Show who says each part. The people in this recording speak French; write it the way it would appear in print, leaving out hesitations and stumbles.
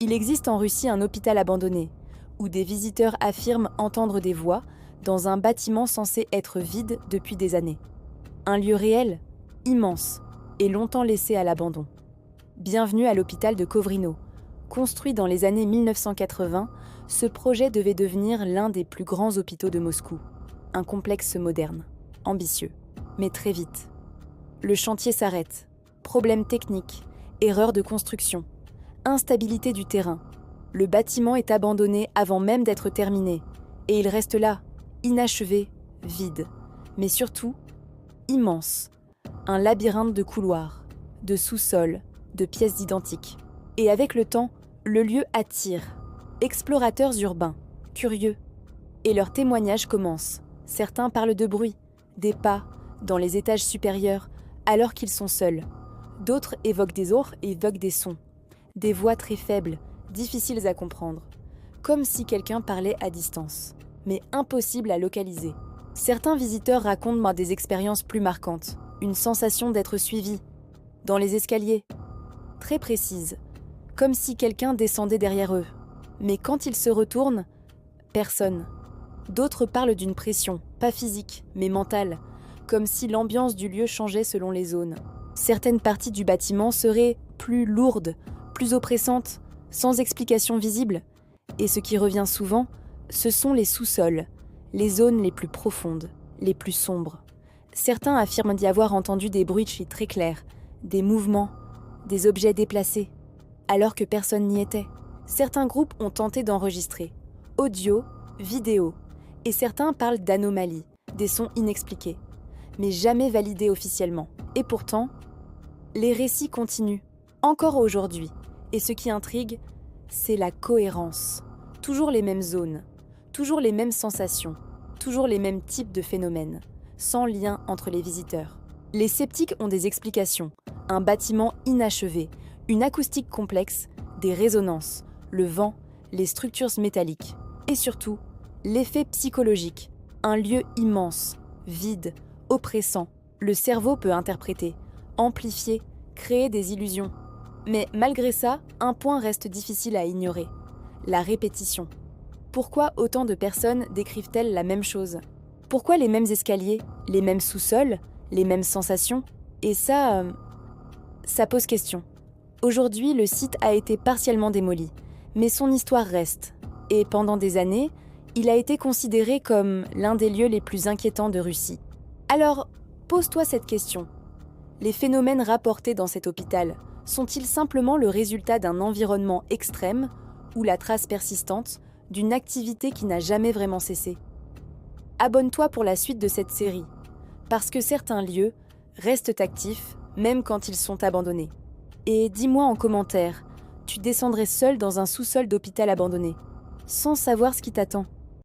Speaker 1: Il existe en Russie un hôpital abandonné, où des visiteurs affirment entendre des voix dans un bâtiment censé être vide depuis des années. Un lieu réel, immense, et longtemps laissé à l'abandon. Bienvenue à l'hôpital de Kovrino. Construit dans les années 1980, ce projet devait devenir l'un des plus grands hôpitaux de Moscou. Un complexe moderne, ambitieux, mais très vite. Le chantier s'arrête. Problèmes techniques, erreurs de construction, instabilité du terrain. Le bâtiment est abandonné avant même d'être terminé. Et il reste là, inachevé, vide. Mais surtout, immense. Un labyrinthe de couloirs, de sous-sols, de pièces identiques. Et avec le temps, le lieu attire. Explorateurs urbains, curieux. Et leurs témoignages commencent. Certains parlent de bruit, des pas, dans les étages supérieurs, alors qu'ils sont seuls. D'autres évoquent des sons. Des voix très faibles, difficiles à comprendre. Comme si quelqu'un parlait à distance, mais impossible à localiser. Certains visiteurs racontent des expériences plus marquantes. Une sensation d'être suivi, dans les escaliers, très précise, comme si quelqu'un descendait derrière eux. Mais quand ils se retournent, personne. D'autres parlent d'une pression, pas physique, mais mentale, comme si l'ambiance du lieu changeait selon les zones. Certaines parties du bâtiment seraient plus lourdes, plus oppressantes, sans explication visible. Et ce qui revient souvent, ce sont les sous-sols, les zones les plus profondes, les plus sombres. Certains affirment d'y avoir entendu des bruits très clairs, des mouvements, des objets déplacés, alors que personne n'y était. Certains groupes ont tenté d'enregistrer, audio, vidéo, et certains parlent d'anomalies, des sons inexpliqués, mais jamais validés officiellement. Et pourtant, les récits continuent, encore aujourd'hui, et ce qui intrigue, c'est la cohérence. Toujours les mêmes zones, toujours les mêmes sensations, toujours les mêmes types de phénomènes, sans lien entre les visiteurs. Les sceptiques ont des explications, un bâtiment inachevé, une acoustique complexe, des résonances, le vent, les structures métalliques, et surtout, l'effet psychologique, un lieu immense, vide, oppressant. Le cerveau peut interpréter, amplifier, créer des illusions. Mais malgré ça, un point reste difficile à ignorer, la répétition. Pourquoi autant de personnes décrivent-elles la même chose ? Pourquoi les mêmes escaliers, les mêmes sous-sols, les mêmes sensations ? Et ça pose question. Aujourd'hui, le site a été partiellement démoli, mais son histoire reste. Et pendant des années, il a été considéré comme l'un des lieux les plus inquiétants de Russie. Alors, pose-toi cette question. Les phénomènes rapportés dans cet hôpital sont-ils simplement le résultat d'un environnement extrême ou la trace persistante d'une activité qui n'a jamais vraiment cessé ? Abonne-toi pour la suite de cette série, parce que certains lieux restent actifs même quand ils sont abandonnés. Et dis-moi en commentaire, tu descendrais seul dans un sous-sol d'hôpital abandonné, sans savoir ce qui t'attend ?